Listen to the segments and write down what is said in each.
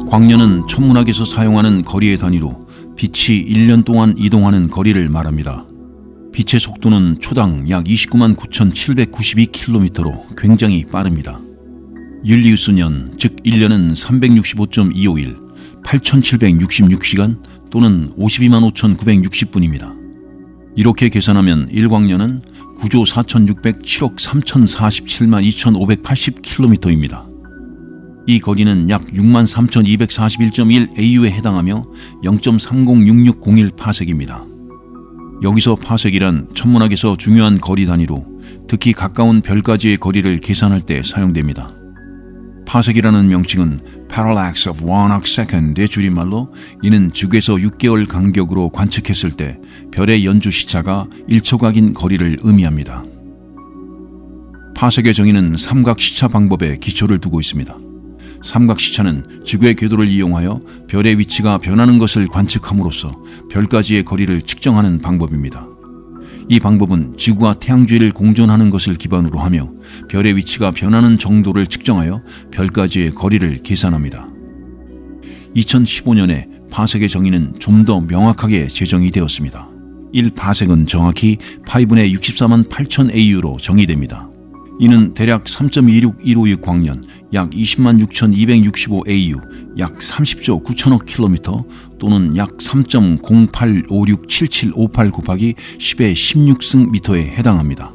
광년은 천문학에서 사용하는 거리의 단위로 빛이 1년 동안 이동하는 거리를 말합니다. 빛의 속도는 초당 약 29만 9,792km로 굉장히 빠릅니다. 율리우스년, 즉 1년은 365.251, 8,766시간 또는 52만 5,960분입니다. 이렇게 계산하면 1광년은 9조 4,607억 3,047만 2,580km입니다. 이 거리는 약 63,241.1 AU에 해당하며 0.306601 파섹입니다. 여기서 파섹이란 천문학에서 중요한 거리 단위로 특히 가까운 별까지의 거리를 계산할 때 사용됩니다. 파섹이라는 명칭은 Parallax of 1 arcsecond의 줄임말로 이는 지구에서 6개월 간격으로 관측했을 때 별의 연주 시차가 1초각인 거리를 의미합니다. 파섹의 정의는 삼각시차 방법에 기초를 두고 있습니다. 삼각시차는 지구의 궤도를 이용하여 별의 위치가 변하는 것을 관측함으로써 별까지의 거리를 측정하는 방법입니다. 이 방법은 지구와 태양 주위를 공전하는 것을 기반으로 하며 별의 위치가 변하는 정도를 측정하여 별까지의 거리를 계산합니다. 2015년에 파섹의 정의는 좀 더 명확하게 제정이 되었습니다. 1파섹은 정확히 8분의 64만 8천 AU로 정의됩니다. 이는 대략 3.26156 광년, 약 20만 6,265 AU, 약 30조 9천억 킬로미터 또는 약 3.08567758 곱하기 10의 16승 미터에 해당합니다.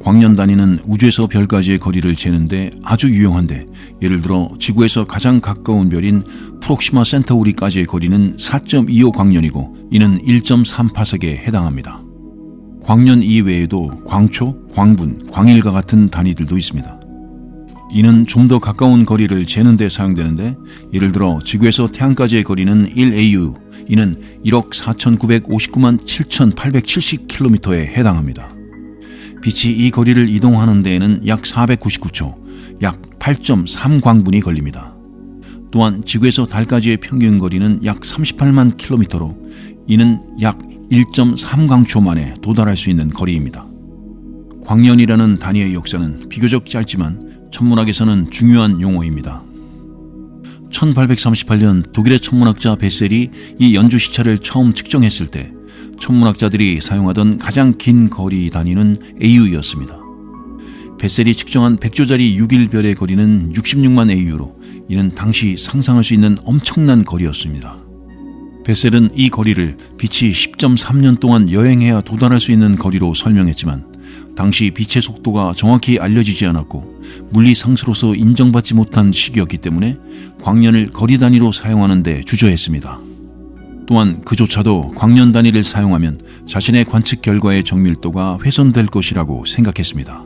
광년 단위는 우주에서 별까지의 거리를 재는데 아주 유용한데, 예를 들어 지구에서 가장 가까운 별인 프록시마 센타우리까지의 거리는 4.25 광년이고 이는 1.3파섹에 해당합니다. 광년 이외에도 광초, 광분, 광일과 같은 단위들도 있습니다. 이는 좀 더 가까운 거리를 재는 데 사용되는데, 예를 들어 지구에서 태양까지의 거리는 1AU, 이는 1억 4,959만 7,870km에 해당합니다. 빛이 이 거리를 이동하는 데에는 약 499초, 약 8.3광분이 걸립니다. 또한 지구에서 달까지의 평균 거리는 약 38만 km로 이는 약 1.3광초 만에 도달할 수 있는 거리입니다. 광년이라는 단위의 역사는 비교적 짧지만 천문학에서는 중요한 용어입니다. 1838년 독일의 천문학자 베셀이 이 연주 시차를 처음 측정했을 때 천문학자들이 사용하던 가장 긴 거리 단위는 AU였습니다. 베셀이 측정한 100조짜리 6일별의 거리는 66만 AU로 이는 당시 상상할 수 있는 엄청난 거리였습니다. 베셀은 이 거리를 빛이 10.3년 동안 여행해야 도달할 수 있는 거리로 설명했지만 당시 빛의 속도가 정확히 알려지지 않았고 물리상수로서 인정받지 못한 시기였기 때문에 광년을 거리 단위로 사용하는 데 주저했습니다. 또한 그조차도 광년 단위를 사용하면 자신의 관측 결과의 정밀도가 훼손될 것이라고 생각했습니다.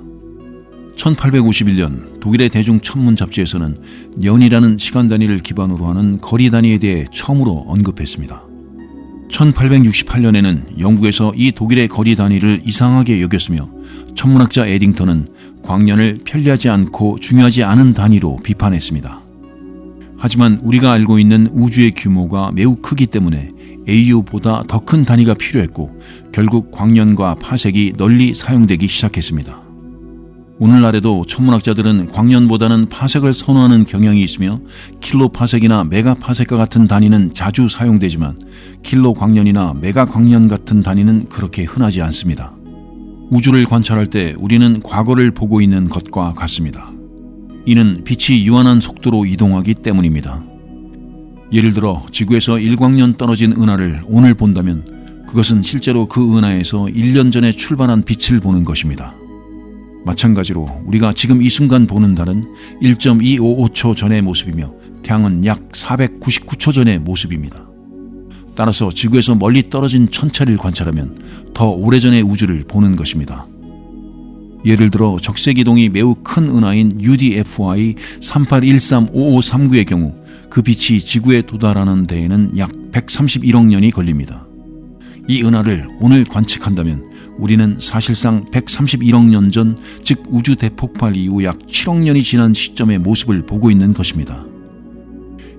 1851년 독일의 대중 천문 잡지에서는 년이라는 시간 단위를 기반으로 하는 거리 단위에 대해 처음으로 언급했습니다. 1868년에는 영국에서 이 독일의 거리 단위를 이상하게 여겼으며 천문학자 에딩턴은 광년을 편리하지 않고 중요하지 않은 단위로 비판했습니다. 하지만 우리가 알고 있는 우주의 규모가 매우 크기 때문에 AU보다 더 큰 단위가 필요했고 결국 광년과 파섹이 널리 사용되기 시작했습니다. 오늘날에도 천문학자들은 광년보다는 파섹을 선호하는 경향이 있으며 킬로파섹이나 메가파섹과 같은 단위는 자주 사용되지만 킬로광년이나 메가광년 같은 단위는 그렇게 흔하지 않습니다. 우주를 관찰할 때 우리는 과거를 보고 있는 것과 같습니다. 이는 빛이 유한한 속도로 이동하기 때문입니다. 예를 들어 지구에서 1광년 떨어진 은하를 오늘 본다면 그것은 실제로 그 은하에서 1년 전에 출발한 빛을 보는 것입니다. 마찬가지로 우리가 지금 이 순간 보는 달은 1.255초 전의 모습이며 태양은 약 499초 전의 모습입니다. 따라서 지구에서 멀리 떨어진 천체를 관찰하면 더 오래전의 우주를 보는 것입니다. 예를 들어 적색이동이 매우 큰 은하인 UDFI 38135539의 경우 그 빛이 지구에 도달하는 데에는 약 131억 년이 걸립니다. 이 은하를 오늘 관측한다면 우리는 사실상 131억 년 전, 즉 우주 대폭발 이후 약 7억 년이 지난 시점의 모습을 보고 있는 것입니다.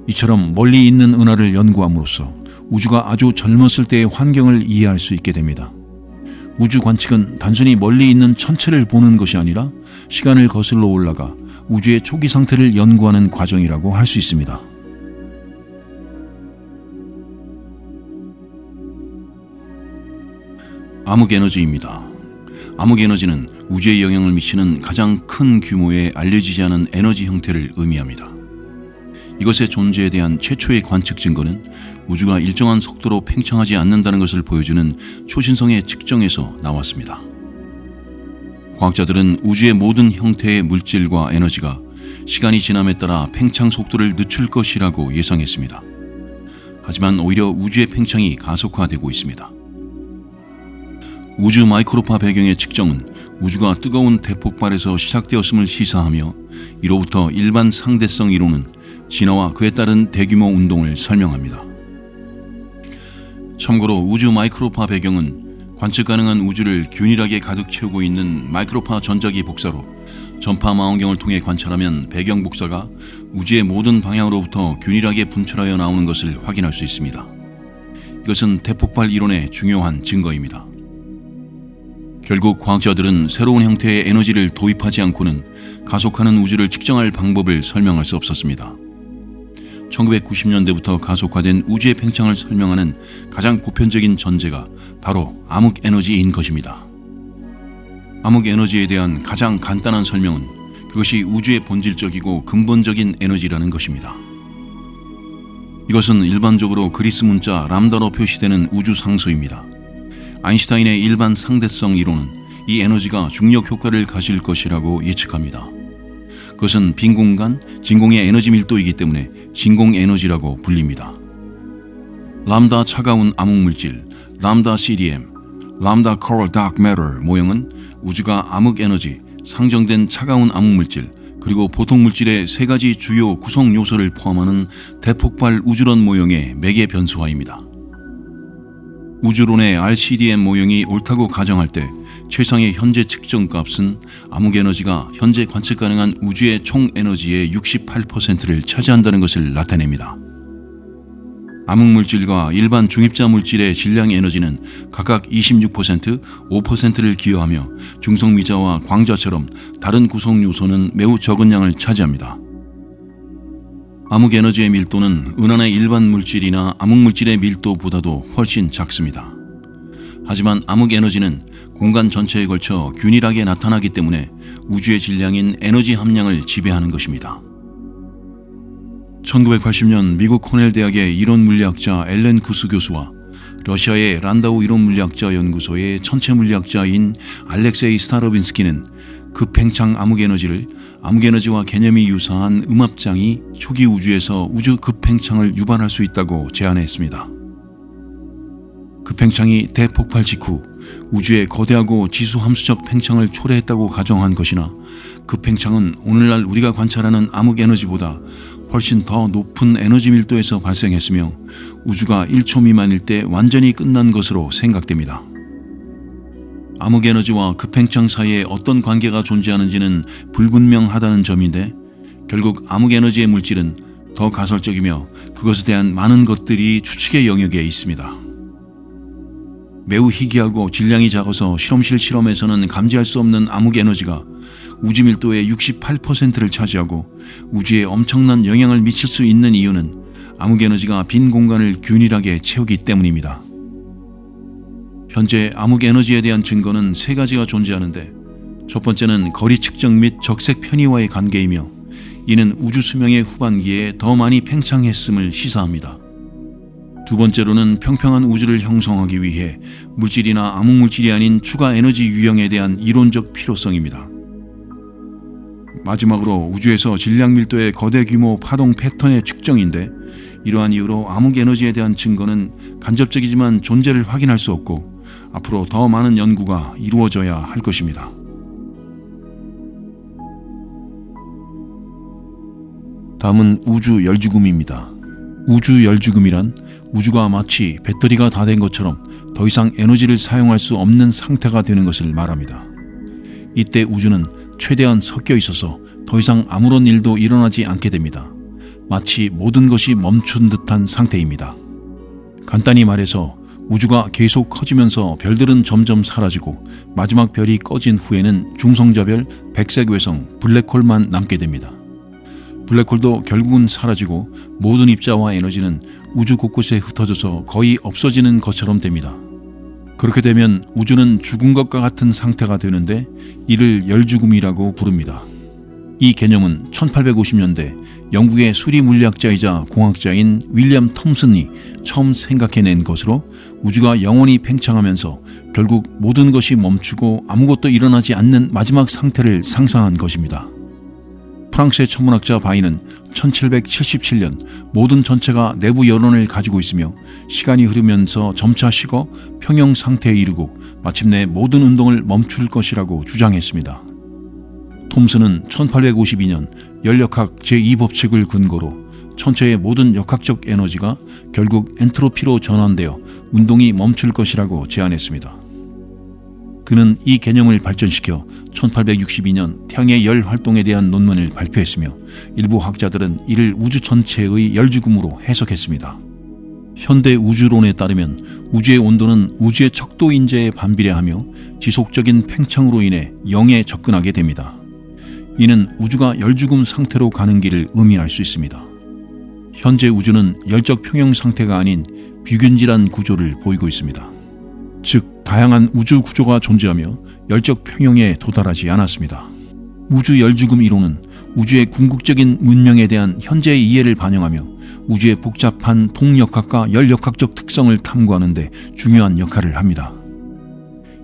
이처럼 멀리 있는 은하를 연구함으로써 우주가 아주 젊었을 때의 환경을 이해할 수 있게 됩니다. 우주 관측은 단순히 멀리 있는 천체를 보는 것이 아니라 시간을 거슬러 올라가 우주의 초기 상태를 연구하는 과정이라고 할 수 있습니다. 암흑에너지입니다. 암흑에너지는 우주에 영향을 미치는 가장 큰 규모의 알려지지 않은 에너지 형태를 의미합니다. 이것의 존재에 대한 최초의 관측 증거는 우주가 일정한 속도로 팽창하지 않는다는 것을 보여주는 초신성의 측정에서 나왔습니다. 과학자들은 우주의 모든 형태의 물질과 에너지가 시간이 지남에 따라 팽창 속도를 늦출 것이라고 예상했습니다. 하지만 오히려 우주의 팽창이 가속화되고 있습니다. 우주 마이크로파 배경의 측정은 우주가 뜨거운 대폭발에서 시작되었음을 시사하며 이로부터 일반 상대성 이론은 진화와 그에 따른 대규모 운동을 설명합니다. 참고로 우주 마이크로파 배경은 관측 가능한 우주를 균일하게 가득 채우고 있는 마이크로파 전자기 복사로 전파 망원경을 통해 관찰하면 배경 복사가 우주의 모든 방향으로부터 균일하게 분출하여 나오는 것을 확인할 수 있습니다. 이것은 대폭발 이론의 중요한 증거입니다. 결국 과학자들은 새로운 형태의 에너지를 도입하지 않고는 가속하는 우주를 측정할 방법을 설명할 수 없었습니다. 1990년대부터 가속화된 우주의 팽창을 설명하는 가장 보편적인 전제가 바로 암흑에너지인 것입니다. 암흑에너지에 대한 가장 간단한 설명은 그것이 우주의 본질적이고 근본적인 에너지라는 것입니다. 이것은 일반적으로 그리스 문자 람다로 표시되는 우주 상수입니다. 아인슈타인의 일반 상대성 이론은 이 에너지가 중력 효과를 가질 것이라고 예측합니다. 그것은 빈 공간, 진공의 에너지 밀도이기 때문에 진공에너지라고 불립니다. 람다 차가운 암흑물질, 람다 CDM, 람다 Cold Dark Matter 모형은 우주가 암흑에너지, 상정된 차가운 암흑물질, 그리고 보통물질의 세 가지 주요 구성 요소를 포함하는 대폭발 우주론 모형의 매개 변수화입니다. 우주론의 RCDM 모형이 옳다고 가정할 때 최상의 현재 측정 값은 암흑에너지가 현재 관측 가능한 우주의 총 에너지의 68%를 차지한다는 것을 나타냅니다. 암흑물질과 일반 중입자 물질의 질량 에너지는 각각 26%, 5%를 기여하며 중성미자와 광자처럼 다른 구성 요소는 매우 적은 양을 차지합니다. 암흑에너지의 밀도는 은하의 일반 물질이나 암흑물질의 밀도보다도 훨씬 작습니다. 하지만 암흑에너지는 공간 전체에 걸쳐 균일하게 나타나기 때문에 우주의 질량인 에너지 함량을 지배하는 것입니다. 1980년 미국 코넬 대학의 이론물리학자 앨런 구스 교수와 러시아의 란다우 이론물리학자 연구소의 천체물리학자인 알렉세이 스타로빈스키는 급팽창 암흑에너지를 암흑에너지와 개념이 유사한 음압장이 초기 우주에서 우주 급팽창을 유발할 수 있다고 제안했습니다. 급팽창이 대폭발 직후 우주의 거대하고 지수함수적 팽창을 초래했다고 가정한 것이나 급팽창은 오늘날 우리가 관찰하는 암흑에너지보다 훨씬 더 높은 에너지 밀도에서 발생했으며 우주가 1초 미만일 때 완전히 끝난 것으로 생각됩니다. 암흑에너지와 급팽창 사이에 어떤 관계가 존재하는지는 불분명하다는 점인데 결국 암흑에너지의 물질은 더 가설적이며 그것에 대한 많은 것들이 추측의 영역에 있습니다. 매우 희귀하고 질량이 작아서 실험실 실험에서는 감지할 수 없는 암흑에너지가 우주 밀도의 68%를 차지하고 우주에 엄청난 영향을 미칠 수 있는 이유는 암흑에너지가 빈 공간을 균일하게 채우기 때문입니다. 현재 암흑에너지에 대한 증거는 세 가지가 존재하는데 첫 번째는 거리 측정 및 적색 편의와의 관계이며 이는 우주 수명의 후반기에 더 많이 팽창했음을 시사합니다. 두 번째로는 평평한 우주를 형성하기 위해 물질이나 암흑물질이 아닌 추가 에너지 유형에 대한 이론적 필요성입니다. 마지막으로 우주에서 질량 밀도의 거대 규모 파동 패턴의 측정인데 이러한 이유로 암흑에너지에 대한 증거는 간접적이지만 존재를 확인할 수 없고 앞으로 더 많은 연구가 이루어져야 할 것입니다. 다음은 우주 열죽음입니다. 우주 열죽음이란 우주가 마치 배터리가 다 된 것처럼 더 이상 에너지를 사용할 수 없는 상태가 되는 것을 말합니다. 이때 우주는 최대한 섞여 있어서 더 이상 아무런 일도 일어나지 않게 됩니다. 마치 모든 것이 멈춘 듯한 상태입니다. 간단히 말해서 우주가 계속 커지면서 별들은 점점 사라지고 마지막 별이 꺼진 후에는 중성자별, 백색 외성, 블랙홀만 남게 됩니다. 블랙홀도 결국은 사라지고 모든 입자와 에너지는 우주 곳곳에 흩어져서 거의 없어지는 것처럼 됩니다. 그렇게 되면 우주는 죽은 것과 같은 상태가 되는데 이를 열죽음이라고 부릅니다. 이 개념은 1850년대 영국의 수리 물리학자이자 공학자인 윌리엄 톰슨이 처음 생각해낸 것으로 우주가 영원히 팽창하면서 결국 모든 것이 멈추고 아무것도 일어나지 않는 마지막 상태를 상상한 것입니다. 프랑스의 천문학자 바이는 1777년 모든 전체가 내부 여론을 가지고 있으며 시간이 흐르면서 점차 식어 평형 상태에 이르고 마침내 모든 운동을 멈출 것이라고 주장했습니다. 톰슨은 1852년 열역학 제2법칙을 근거로 천체의 모든 역학적 에너지가 결국 엔트로피로 전환되어 운동이 멈출 것이라고 제안했습니다. 그는 이 개념을 발전시켜 1862년 태양의 열 활동에 대한 논문을 발표했으며 일부 학자들은 이를 우주 전체의 열죽음으로 해석했습니다. 현대 우주론에 따르면 우주의 온도는 우주의 척도 인재에 반비례하며 지속적인 팽창으로 인해 0에 접근하게 됩니다. 이는 우주가 열죽음 상태로 가는 길을 의미할 수 있습니다. 현재 우주는 열적 평형 상태가 아닌 비균질한 구조를 보이고 있습니다. 즉, 다양한 우주 구조가 존재하며 열적 평형에 도달하지 않았습니다. 우주 열죽음 이론은 우주의 궁극적인 문명에 대한 현재의 이해를 반영하며 우주의 복잡한 동역학과 열역학적 특성을 탐구하는 데 중요한 역할을 합니다.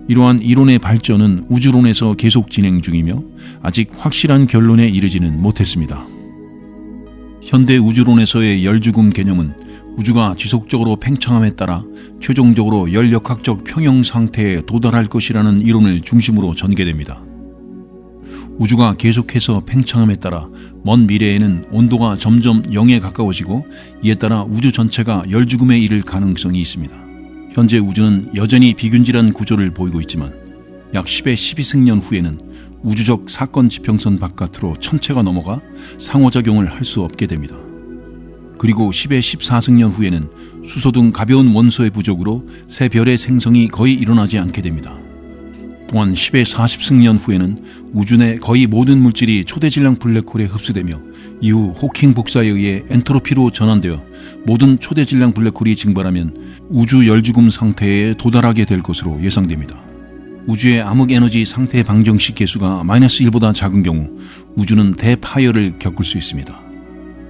이러한 이론의 발전은 우주론에서 계속 진행 중이며 아직 확실한 결론에 이르지는 못했습니다. 현대 우주론에서의 열죽음 개념은 우주가 지속적으로 팽창함에 따라 최종적으로 열역학적 평형 상태에 도달할 것이라는 이론을 중심으로 전개됩니다. 우주가 계속해서 팽창함에 따라 먼 미래에는 온도가 점점 0에 가까워지고 이에 따라 우주 전체가 열죽음에 이를 가능성이 있습니다. 현재 우주는 여전히 비균질한 구조를 보이고 있지만 약 10의 12승년 후에는 우주적 사건 지평선 바깥으로 천체가 넘어가 상호작용을 할 수 없게 됩니다. 그리고 10의 14승년 후에는 수소 등 가벼운 원소의 부족으로 새 별의 생성이 거의 일어나지 않게 됩니다. 또한 10의 40승년 후에는 우주 내 거의 모든 물질이 초대질량 블랙홀에 흡수되며 이후 호킹 복사에 의해 엔트로피로 전환되어 모든 초대질량 블랙홀이 증발하면 우주 열죽음 상태에 도달하게 될 것으로 예상됩니다. 우주의 암흑에너지 상태 방정식 계수가 -1보다 작은 경우 우주는 대파열을 겪을 수 있습니다.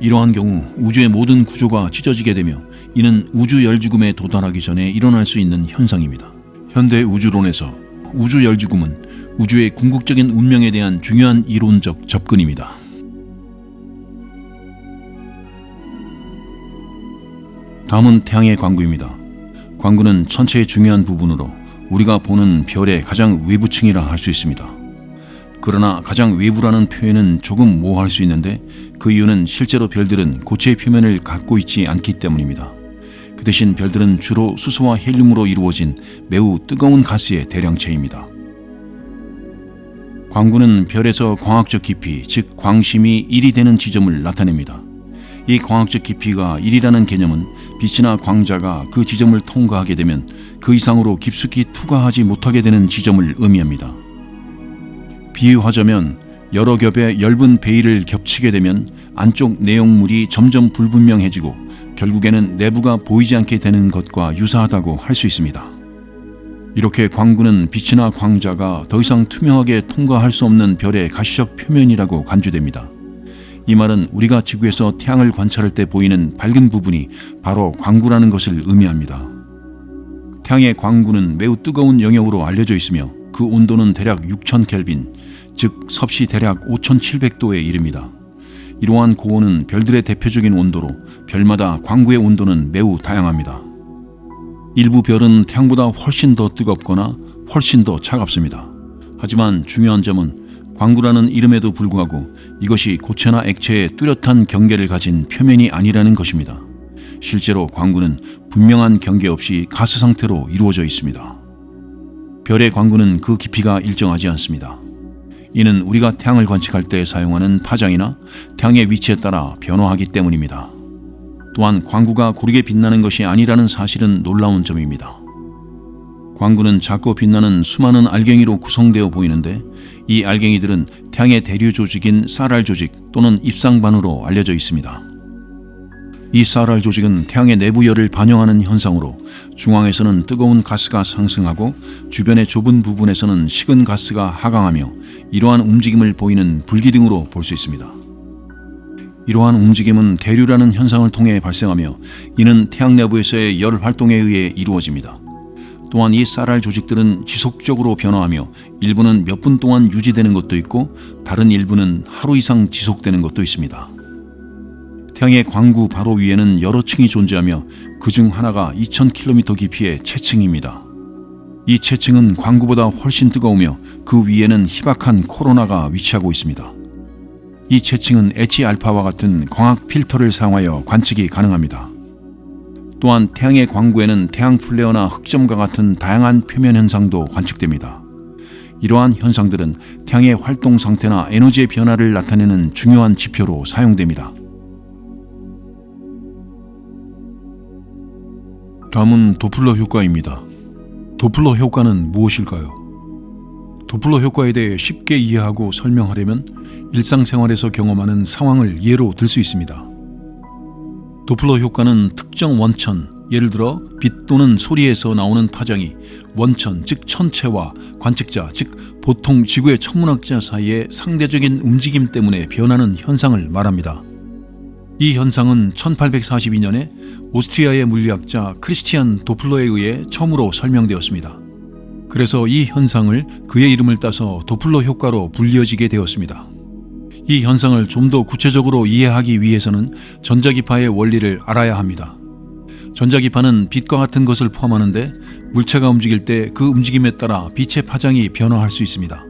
이러한 경우 우주의 모든 구조가 찢어지게 되며 이는 우주 열죽음에 도달하기 전에 일어날 수 있는 현상입니다. 현대 우주론에서 우주 열죽음은 우주의 궁극적인 운명에 대한 중요한 이론적 접근입니다. 다음은 태양의 광구입니다. 광구는 천체의 중요한 부분으로 우리가 보는 별의 가장 외부층이라 할 수 있습니다. 그러나 가장 외부라는 표현은 조금 모호할 수 있는데 그 이유는 실제로 별들은 고체의 표면을 갖고 있지 않기 때문입니다. 그 대신 별들은 주로 수소와 헬륨으로 이루어진 매우 뜨거운 가스의 대량체입니다. 광구는 별에서 광학적 깊이, 즉 광심이 1이 되는 지점을 나타냅니다. 이 광학적 깊이가 1이라는 개념은 빛이나 광자가 그 지점을 통과하게 되면 그 이상으로 깊숙이 투과하지 못하게 되는 지점을 의미합니다. 비유하자면 여러 겹의 엷은 베일을 겹치게 되면 안쪽 내용물이 점점 불분명해지고 결국에는 내부가 보이지 않게 되는 것과 유사하다고 할 수 있습니다. 이렇게 광구는 빛이나 광자가 더 이상 투명하게 통과할 수 없는 별의 가시적 표면이라고 간주됩니다. 이 말은 우리가 지구에서 태양을 관찰할 때 보이는 밝은 부분이 바로 광구라는 것을 의미합니다. 태양의 광구는 매우 뜨거운 영역으로 알려져 있으며 그 온도는 대략 6000켈빈, 즉 섭씨 대략 5700도에 이릅니다. 이러한 고온은 별들의 대표적인 온도로 별마다 광구의 온도는 매우 다양합니다. 일부 별은 태양보다 훨씬 더 뜨겁거나 훨씬 더 차갑습니다. 하지만 중요한 점은 광구라는 이름에도 불구하고 이것이 고체나 액체의 뚜렷한 경계를 가진 표면이 아니라는 것입니다. 실제로 광구는 분명한 경계 없이 가스 상태로 이루어져 있습니다. 별의 광구는 그 깊이가 일정하지 않습니다. 이는 우리가 태양을 관측할 때 사용하는 파장이나 태양의 위치에 따라 변화하기 때문입니다. 또한 광구가 고르게 빛나는 것이 아니라는 사실은 놀라운 점입니다. 광구는 작고 빛나는 수많은 알갱이로 구성되어 보이는데 이 알갱이들은 태양의 대류 조직인 쌀알 조직 또는 입상반으로 알려져 있습니다. 이 SARAL 조직은 태양의 내부 열을 반영하는 현상으로 중앙에서는 뜨거운 가스가 상승하고 주변의 좁은 부분에서는 식은 가스가 하강하며 이러한 움직임을 보이는 불기둥으로 볼 수 있습니다. 이러한 움직임은 대류라는 현상을 통해 발생하며 이는 태양 내부에서의 열 활동에 의해 이루어집니다. 또한 이 SARAL 조직들은 지속적으로 변화하며 일부는 몇 분 동안 유지되는 것도 있고 다른 일부는 하루 이상 지속되는 것도 있습니다. 태양의 광구 바로 위에는 여러 층이 존재하며 그중 하나가 2000km 깊이의 채층입니다. 이 채층은 광구보다 훨씬 뜨거우며 그 위에는 희박한 코로나가 위치하고 있습니다. 이 채층은 H알파와 같은 광학 필터를 사용하여 관측이 가능합니다. 또한 태양의 광구에는 태양 플레어나 흑점과 같은 다양한 표면 현상도 관측됩니다. 이러한 현상들은 태양의 활동 상태나 에너지의 변화를 나타내는 중요한 지표로 사용됩니다. 다음은 도플러 효과입니다. 도플러 효과는 무엇일까요? 도플러 효과에 대해 쉽게 이해하고 설명하려면 일상생활에서 경험하는 상황을 예로 들 수 있습니다. 도플러 효과는 특정 원천, 예를 들어 빛 또는 소리에서 나오는 파장이 원천, 즉 천체와 관측자, 즉 보통 지구의 천문학자 사이의 상대적인 움직임 때문에 변하는 현상을 말합니다. 이 현상은 1842년에 오스트리아의 물리학자 크리스티안 도플러에 의해 처음으로 설명되었습니다. 그래서 이 현상을 그의 이름을 따서 도플러 효과로 불리어지게 되었습니다. 이 현상을 좀 더 구체적으로 이해하기 위해서는 전자기파의 원리를 알아야 합니다. 전자기파는 빛과 같은 것을 포함하는데 물체가 움직일 때 그 움직임에 따라 빛의 파장이 변화할 수 있습니다.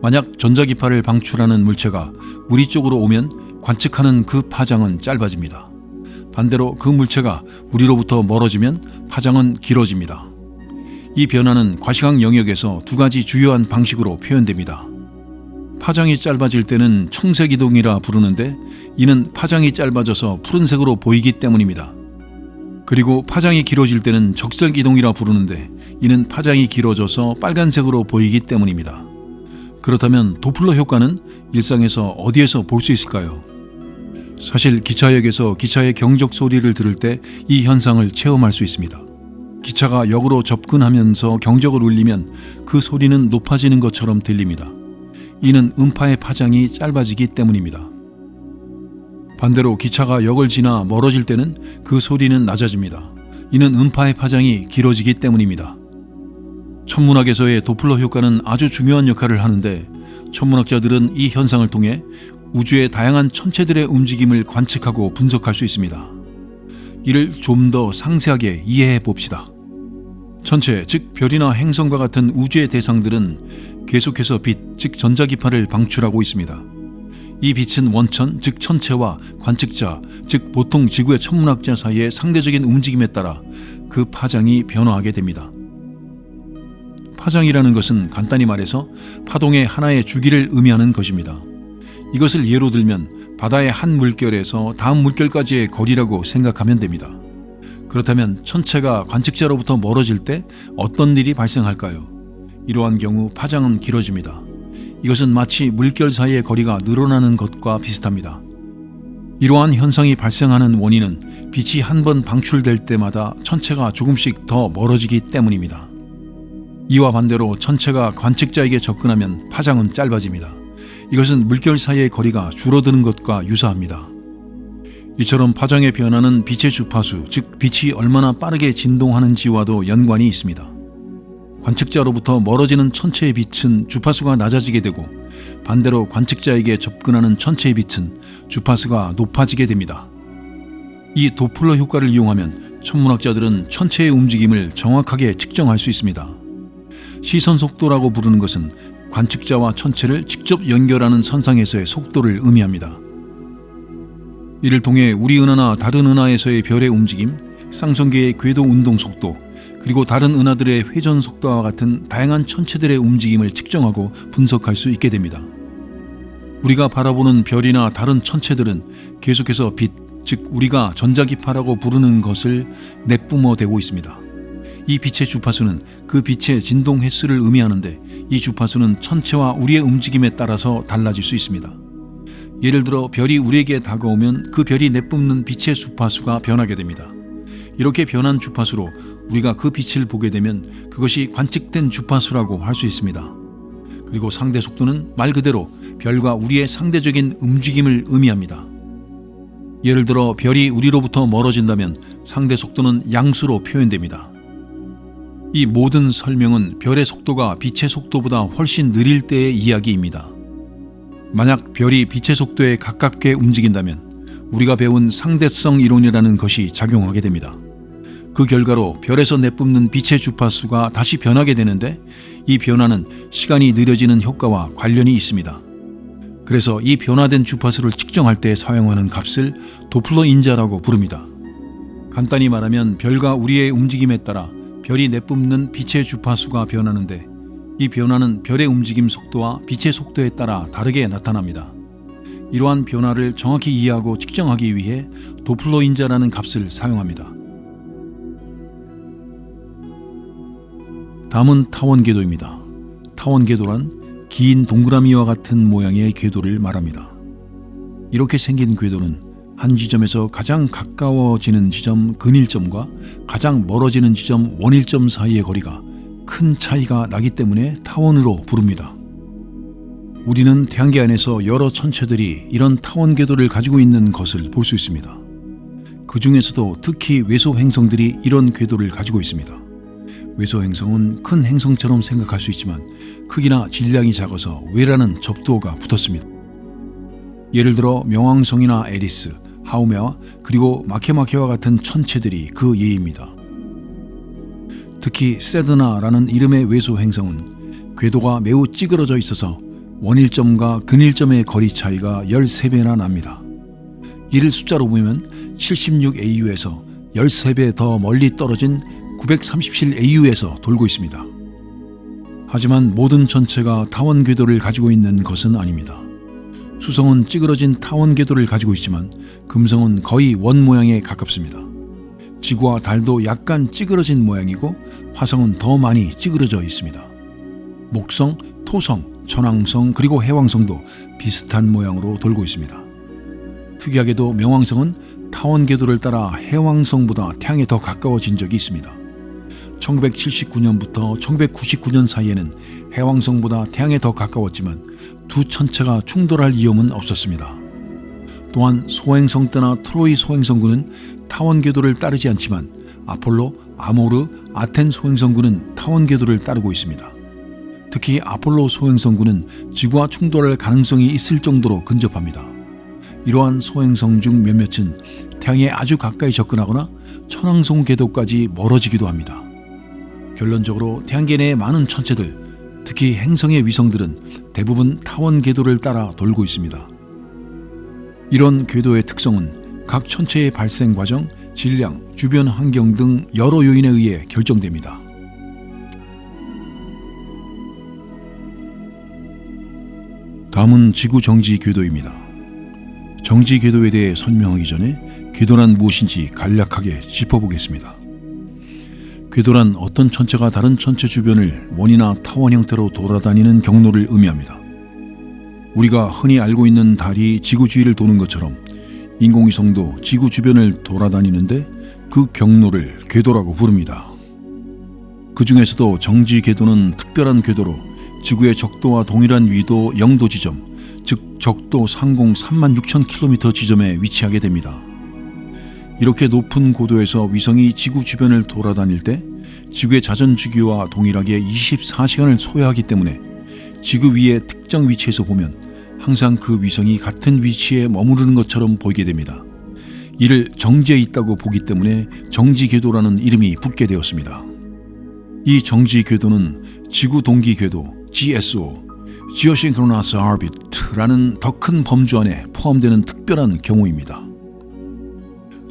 만약 전자기파를 방출하는 물체가 우리 쪽으로 오면 관측하는 그 파장은 짧아집니다. 반대로 그 물체가 우리로부터 멀어지면 파장은 길어집니다. 이 변화는 과시광 영역에서 두 가지 주요한 방식으로 표현됩니다. 파장이 짧아질 때는 청색 이동이라 부르는데 이는 파장이 짧아져서 푸른색으로 보이기 때문입니다. 그리고 파장이 길어질 때는 적색 이동이라 부르는데 이는 파장이 길어져서 빨간색으로 보이기 때문입니다. 그렇다면 도플러 효과는 일상에서 어디에서 볼 수 있을까요? 사실 기차역에서 기차의 경적 소리를 들을 때 이 현상을 체험할 수 있습니다. 기차가 역으로 접근하면서 경적을 울리면 그 소리는 높아지는 것처럼 들립니다. 이는 음파의 파장이 짧아지기 때문입니다. 반대로 기차가 역을 지나 멀어질 때는 그 소리는 낮아집니다. 이는 음파의 파장이 길어지기 때문입니다. 천문학에서의 도플러 효과는 아주 중요한 역할을 하는데 천문학자들은 이 현상을 통해 우주의 다양한 천체들의 움직임을 관측하고 분석할 수 있습니다. 이를 좀 더 상세하게 이해해 봅시다. 천체, 즉 별이나 행성과 같은 우주의 대상들은 계속해서 빛, 즉 전자기파를 방출하고 있습니다. 이 빛은 원천, 즉 천체와 관측자, 즉 보통 지구의 천문학자 사이의 상대적인 움직임에 따라 그 파장이 변화하게 됩니다. 파장이라는 것은 간단히 말해서 파동의 하나의 주기를 의미하는 것입니다. 이것을 예로 들면 바다의 한 물결에서 다음 물결까지의 거리라고 생각하면 됩니다. 그렇다면 천체가 관측자로부터 멀어질 때 어떤 일이 발생할까요? 이러한 경우 파장은 길어집니다. 이것은 마치 물결 사이의 거리가 늘어나는 것과 비슷합니다. 이러한 현상이 발생하는 원인은 빛이 한 번 방출될 때마다 천체가 조금씩 더 멀어지기 때문입니다. 이와 반대로 천체가 관측자에게 접근하면 파장은 짧아집니다. 이것은 물결 사이의 거리가 줄어드는 것과 유사합니다. 이처럼 파장의 변화는 빛의 주파수, 즉 빛이 얼마나 빠르게 진동하는지와도 연관이 있습니다. 관측자로부터 멀어지는 천체의 빛은 주파수가 낮아지게 되고 반대로 관측자에게 접근하는 천체의 빛은 주파수가 높아지게 됩니다. 이 도플러 효과를 이용하면 천문학자들은 천체의 움직임을 정확하게 측정할 수 있습니다. 시선 속도라고 부르는 것은 관측자와 천체를 직접 연결하는 선상에서의 속도를 의미합니다. 이를 통해 우리 은하나 다른 은하에서의 별의 움직임, 쌍성계의 궤도 운동 속도, 그리고 다른 은하들의 회전 속도와 같은 다양한 천체들의 움직임을 측정하고 분석할 수 있게 됩니다. 우리가 바라보는 별이나 다른 천체들은 계속해서 빛, 즉 우리가 전자기파라고 부르는 것을 내뿜어대고 있습니다. 이 빛의 주파수는 그 빛의 진동 횟수를 의미하는데 이 주파수는 천체와 우리의 움직임에 따라서 달라질 수 있습니다. 예를 들어 별이 우리에게 다가오면 그 별이 내뿜는 빛의 주파수가 변하게 됩니다. 이렇게 변한 주파수로 우리가 그 빛을 보게 되면 그것이 관측된 주파수라고 할 수 있습니다. 그리고 상대 속도는 말 그대로 별과 우리의 상대적인 움직임을 의미합니다. 예를 들어 별이 우리로부터 멀어진다면 상대 속도는 양수로 표현됩니다. 이 모든 설명은 별의 속도가 빛의 속도보다 훨씬 느릴 때의 이야기입니다. 만약 별이 빛의 속도에 가깝게 움직인다면 우리가 배운 상대성 이론이라는 것이 작용하게 됩니다. 그 결과로 별에서 내뿜는 빛의 주파수가 다시 변하게 되는데 이 변화는 시간이 느려지는 효과와 관련이 있습니다. 그래서 이 변화된 주파수를 측정할 때 사용하는 값을 도플러 인자라고 부릅니다. 간단히 말하면 별과 우리의 움직임에 따라 별이 내뿜는 빛의 주파수가 변하는데 이 변화는 별의 움직임 속도와 빛의 속도에 따라 다르게 나타납니다. 이러한 변화를 정확히 이해하고 측정하기 위해 도플러 인자라는 값을 사용합니다. 다음은 타원 궤도입니다. 타원 궤도란 긴 동그라미와 같은 모양의 궤도를 말합니다. 이렇게 생긴 궤도는 한 지점에서 가장 가까워지는 지점 근일점과 가장 멀어지는 지점 원일점 사이의 거리가 큰 차이가 나기 때문에 타원으로 부릅니다. 우리는 태양계 안에서 여러 천체들이 이런 타원 궤도를 가지고 있는 것을 볼 수 있습니다. 그 중에서도 특히 외소 행성들이 이런 궤도를 가지고 있습니다. 외소 행성은 큰 행성처럼 생각할 수 있지만 크기나 질량이 작아서 외라는 접두어가 붙었습니다. 예를 들어 명왕성이나 에리스, 하우메와 그리고 마케마케와 같은 천체들이 그 예입니다. 특히 세드나라는 이름의 외소 행성은 궤도가 매우 찌그러져 있어서 원일점과 근일점의 거리 차이가 13배나 납니다. 이를 숫자로 보면 76AU에서 13배 더 멀리 떨어진 937AU에서 돌고 있습니다. 하지만 모든 천체가 타원 궤도를 가지고 있는 것은 아닙니다. 수성은 찌그러진 타원 궤도를 가지고 있지만 금성은 거의 원 모양에 가깝습니다. 지구와 달도 약간 찌그러진 모양이고 화성은 더 많이 찌그러져 있습니다. 목성, 토성, 천왕성 그리고 해왕성도 비슷한 모양으로 돌고 있습니다. 특이하게도 명왕성은 타원 궤도를 따라 해왕성보다 태양에 더 가까워진 적이 있습니다. 1979년부터 1999년 사이에는 해왕성보다 태양에 더 가까웠지만 두 천체가 충돌할 위험은 없었습니다. 또한 소행성 때나 트로이 소행성군은 타원 궤도를 따르지 않지만 아폴로, 아모르, 아텐 소행성군은 타원 궤도를 따르고 있습니다. 특히 아폴로 소행성군은 지구와 충돌할 가능성이 있을 정도로 근접합니다. 이러한 소행성 중 몇몇은 태양에 아주 가까이 접근하거나 천왕성 궤도까지 멀어지기도 합니다. 결론적으로 태양계 내의 많은 천체들, 특히 행성의 위성들은 대부분 타원 궤도를 따라 돌고 있습니다. 이런 궤도의 특성은 각 천체의 발생 과정, 질량, 주변 환경 등 여러 요인에 의해 결정됩니다. 다음은 지구 정지 궤도입니다. 정지 궤도에 대해 설명하기 전에 궤도란 무엇인지 간략하게 짚어보겠습니다. 궤도란 어떤 천체가 다른 천체 주변을 원이나 타원 형태로 돌아다니는 경로를 의미합니다. 우리가 흔히 알고 있는 달이 지구 주위를 도는 것처럼 인공위성도 지구 주변을 돌아다니는데 그 경로를 궤도라고 부릅니다. 그 중에서도 정지 궤도는 특별한 궤도로 지구의 적도와 동일한 위도 0도 지점, 즉 적도 상공 36,000km 지점에 위치하게 됩니다. 이렇게 높은 고도에서 위성이 지구 주변을 돌아다닐 때 지구의 자전 주기와 동일하게 24시간을 소요하기 때문에 지구 위의 특정 위치에서 보면 항상 그 위성이 같은 위치에 머무르는 것처럼 보이게 됩니다. 이를 정지해 있다고 보기 때문에 정지 궤도라는 이름이 붙게 되었습니다. 이 정지 궤도는 지구 동기 궤도 GSO, Geosynchronous Orbit라는 더 큰 범주 안에 포함되는 특별한 경우입니다.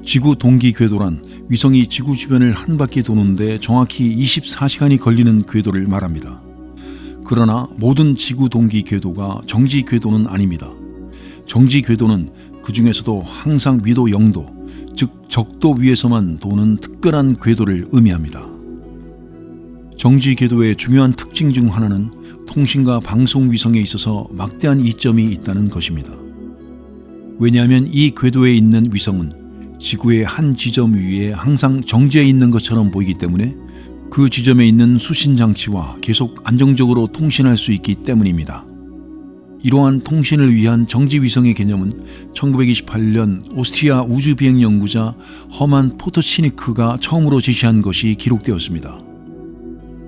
지구 동기 궤도란 위성이 지구 주변을 한 바퀴 도는데 정확히 24시간이 걸리는 궤도를 말합니다. 그러나 모든 지구 동기 궤도가 정지 궤도는 아닙니다. 정지 궤도는 그 중에서도 항상 위도 0도, 즉 적도 위에서만 도는 특별한 궤도를 의미합니다. 정지 궤도의 중요한 특징 중 하나는 통신과 방송 위성에 있어서 막대한 이점이 있다는 것입니다. 왜냐하면 이 궤도에 있는 위성은 지구의 한 지점 위에 항상 정지해 있는 것처럼 보이기 때문에 그 지점에 있는 수신 장치와 계속 안정적으로 통신할 수 있기 때문입니다. 이러한 통신을 위한 정지 위성의 개념은 1928년 오스트리아 우주비행 연구자 허만 포토치니크가 처음으로 제시한 것이 기록되었습니다.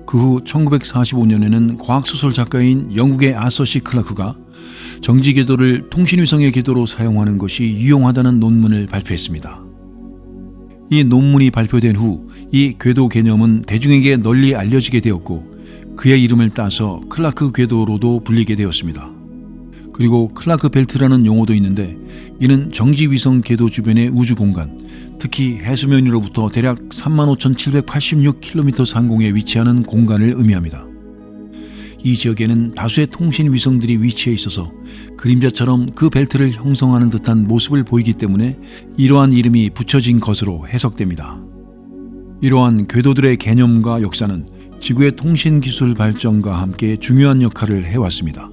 그 후 1945년에는 과학소설 작가인 영국의 아서 C 클라크가 정지 궤도를 통신위성의 궤도로 사용하는 것이 유용하다는 논문을 발표했습니다. 이 논문이 발표된 후 이 궤도 개념은 대중에게 널리 알려지게 되었고 그의 이름을 따서 클라크 궤도로도 불리게 되었습니다. 그리고 클라크 벨트라는 용어도 있는데 이는 정지 위성 궤도 주변의 우주 공간, 특히 해수면 위로부터 대략 35,786km 상공에 위치하는 공간을 의미합니다. 이 지역에는 다수의 통신 위성들이 위치해 있어서 그림자처럼 그 벨트를 형성하는 듯한 모습을 보이기 때문에 이러한 이름이 붙여진 것으로 해석됩니다. 이러한 궤도들의 개념과 역사는 지구의 통신 기술 발전과 함께 중요한 역할을 해왔습니다.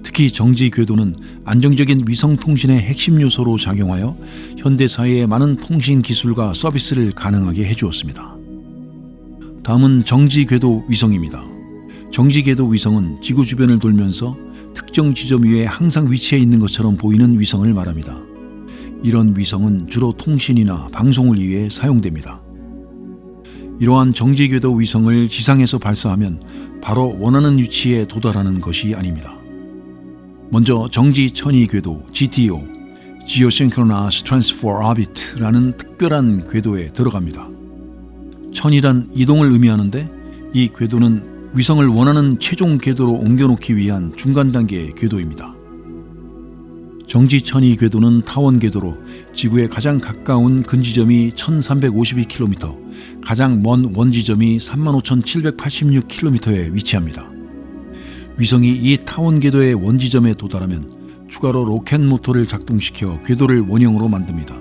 특히 정지 궤도는 안정적인 위성 통신의 핵심 요소로 작용하여 현대 사회의 많은 통신 기술과 서비스를 가능하게 해주었습니다. 다음은 정지 궤도 위성입니다. 정지 궤도 위성은 지구 주변을 돌면서 특정 지점 위에 항상 위치해 있는 것처럼 보이는 위성을 말합니다. 이런 위성은 주로 통신이나 방송을 위해 사용됩니다. 이러한 정지 궤도 위성을 지상에서 발사하면 바로 원하는 위치에 도달하는 것이 아닙니다. 먼저 정지 천위 궤도 GTO, Geosynchronous Transfer Orbit라는 특별한 궤도에 들어갑니다. 천이란 이동을 의미하는데 이 궤도는 위성을 원하는 최종 궤도로 옮겨놓기 위한 중간 단계의 궤도입니다. 정지 천위 궤도는 타원 궤도로 지구에 가장 가까운 근지점이 1352km, 가장 먼 원지점이 35,786km에 위치합니다. 위성이 이 타원 궤도의 원지점에 도달하면 추가로 로켓 모터를 작동시켜 궤도를 원형으로 만듭니다.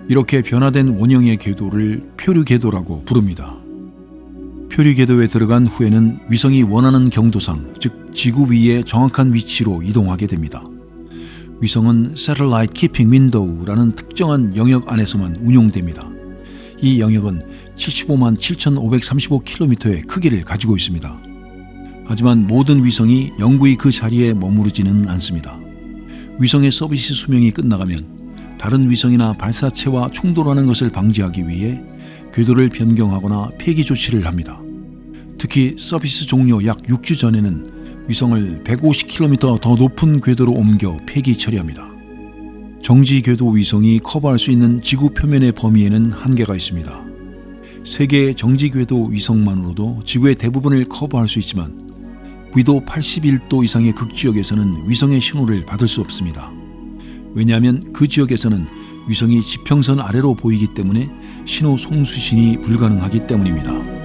이렇게 변화된 원형의 궤도를 표류 궤도라고 부릅니다. 표류 궤도에 들어간 후에는 위성이 원하는 경도상, 즉 지구 위의 정확한 위치로 이동하게 됩니다. 위성은 Satellite Keeping Window라는 특정한 영역 안에서만 운용됩니다. 이 영역은 75만 7,535km의 크기를 가지고 있습니다. 하지만 모든 위성이 영구히 그 자리에 머무르지는 않습니다. 위성의 서비스 수명이 끝나가면 다른 위성이나 발사체와 충돌하는 것을 방지하기 위해 궤도를 변경하거나 폐기 조치를 합니다. 특히 서비스 종료 약 6주 전에는 위성을 150km 더 높은 궤도로 옮겨 폐기 처리합니다. 정지 궤도 위성이 커버할 수 있는 지구 표면의 범위에는 한계가 있습니다. 세계의 정지 궤도 위성만으로도 지구의 대부분을 커버할 수 있지만 위도 81도 이상의 극지역에서는 위성의 신호를 받을 수 없습니다. 왜냐하면 그 지역에서는 위성이 지평선 아래로 보이기 때문에 신호 송수신이 불가능하기 때문입니다.